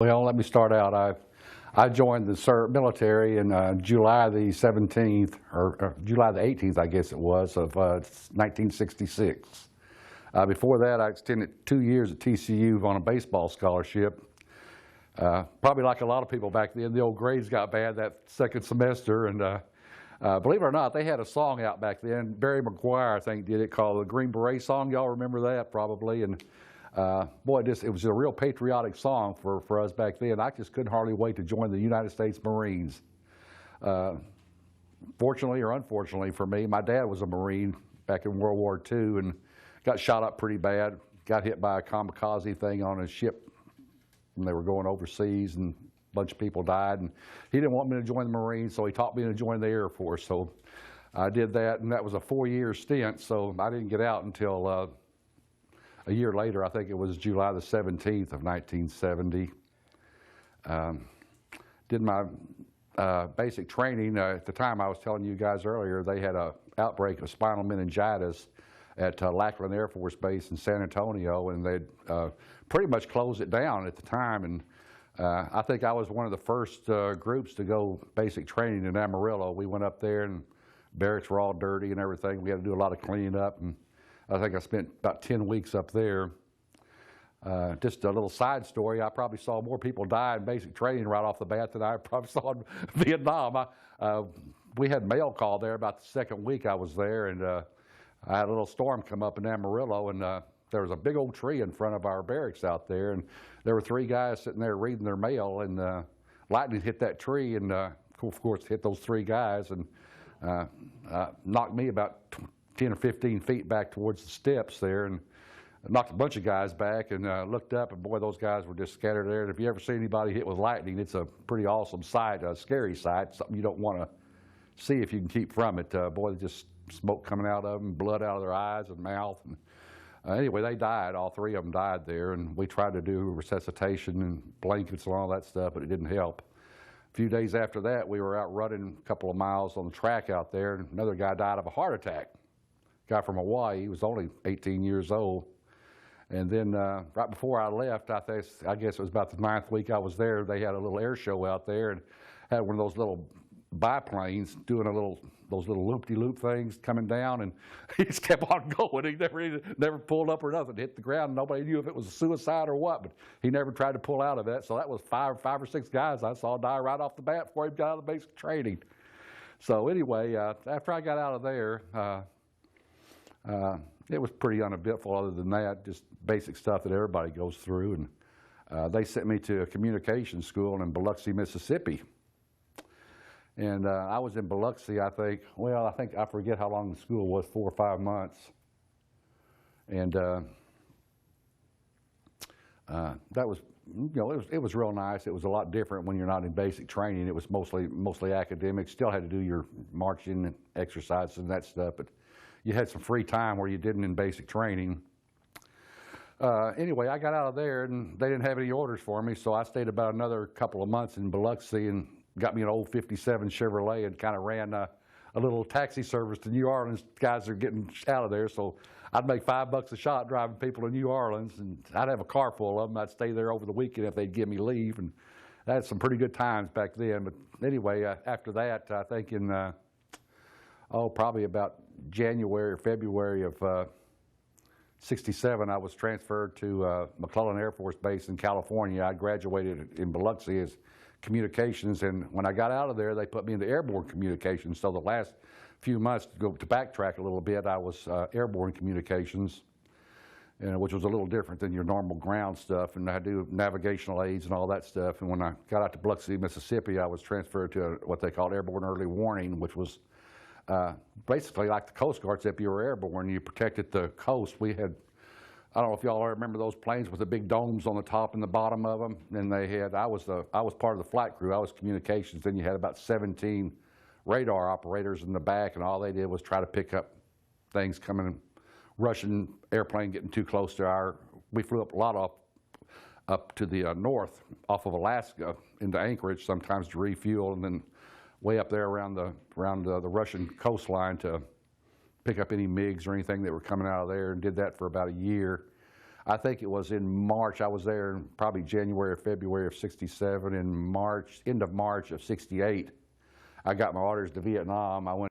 Well, let me start out. I joined the military in July the 17th, or July the 18th, I guess it was, of 1966. Before that, I extended 2 years at TCU on a baseball scholarship. Probably like a lot of people back then, the old grades got bad that second semester, and believe it or not, they had a song out back then. Barry McGuire, I think, did it, called the Green Beret song. Y'all remember that probably. And boy, it was a real patriotic song for us back then. I just couldn't hardly wait to join the United States Marines. Fortunately or unfortunately for me, my dad was a Marine back in World War II and got shot up pretty bad. Got hit by a kamikaze thing on a ship when they were going overseas, and a bunch of people died. And he didn't want me to join the Marines, so he taught me to join the Air Force. So I did that, and that was a 4-year stint, so I didn't get out until a year later. I think it was July the 17th of 1970. Did my basic training. At the time, I was telling you guys earlier, they had an outbreak of spinal meningitis at Lackland Air Force Base in San Antonio, and they'd pretty much closed it down at the time. And I think I was one of the first groups to go basic training in Amarillo. We went up there, and barracks were all dirty and everything. We had to do a lot of cleaning up, and I think I spent about 10 weeks up there. Just a little side story, I probably saw more people die in basic training right off the bat than I probably saw in Vietnam. We had mail call there about the second week I was there, and I had a little storm come up in Amarillo, and there was a big old tree in front of our barracks out there, and there were 3 guys sitting there reading their mail, and lightning hit that tree, and of course hit those 3 guys, and knocked me about 10 or 15 feet back towards the steps there, and knocked a bunch of guys back, and looked up, and boy, those guys were just scattered there. And if you ever see anybody hit with lightning, it's a pretty awesome sight, a scary sight, something you don't want to see if you can keep from it. Boy, just smoke coming out of them, blood out of their eyes and mouth. And anyway, they died. All 3 of them died there, and we tried to do resuscitation and blankets and all that stuff, but it didn't help. A few days after that, we were out running a couple of miles on the track out there, and another guy died of a heart attack. Guy from Hawaii. He was only 18 years old. And then right before I left, I guess it was about the 9th week I was there, they had a little air show out there and had one of those little biplanes doing those little loop-de-loop things coming down, and he just kept on going. He never pulled up or nothing, hit the ground. Nobody knew if it was a suicide or what, but he never tried to pull out of it. So that was five or six guys I saw die right off the bat before he got out of the basic training. So anyway, after I got out of there, it was pretty uneventful other than that, just basic stuff that everybody goes through. And they sent me to a communications school in Biloxi, Mississippi. And I was in Biloxi, I forget how long the school was, 4 or 5 months. And that was, it was real nice. It was a lot different when you're not in basic training. It was mostly academic. Still had to do your marching and exercises and that stuff, but you had some free time where you didn't in basic training. Anyway, I got out of there, and they didn't have any orders for me, so I stayed about another couple of months in Biloxi and got me an old 57 Chevrolet and kind of ran a little taxi service to New Orleans. Guys are getting out of there, so I'd make $5 a shot driving people to New Orleans, and I'd have a car full of them. I'd stay there over the weekend if they'd give me leave, and I had some pretty good times back then. But anyway, after that, I think in, probably about January or February of 67, I was transferred to McClellan Air Force Base in California. I graduated in Biloxi as communications, and when I got out of there, they put me into airborne communications. So the last few months, to backtrack a little bit, I was airborne communications, which was a little different than your normal ground stuff, and I do navigational aids and all that stuff. And when I got out to Biloxi, Mississippi, I was transferred to what they called airborne early warning, which was basically like the Coast Guard, except you were airborne. You protected the coast. We had, I don't know if y'all remember those planes with the big domes on the top and the bottom of them. And they had, I was part of the flight crew. I was communications. Then you had about 17 radar operators in the back, and all they did was try to pick up things coming, Russian airplane getting too close to we flew up a lot up to the north off of Alaska into Anchorage sometimes to refuel, and then way up there around the Russian coastline to pick up any MiGs or anything that were coming out of there, and did that for about a year. I think it was in March. I was there probably January or February of '67. In March, end of March of '68, I got my orders to Vietnam. I went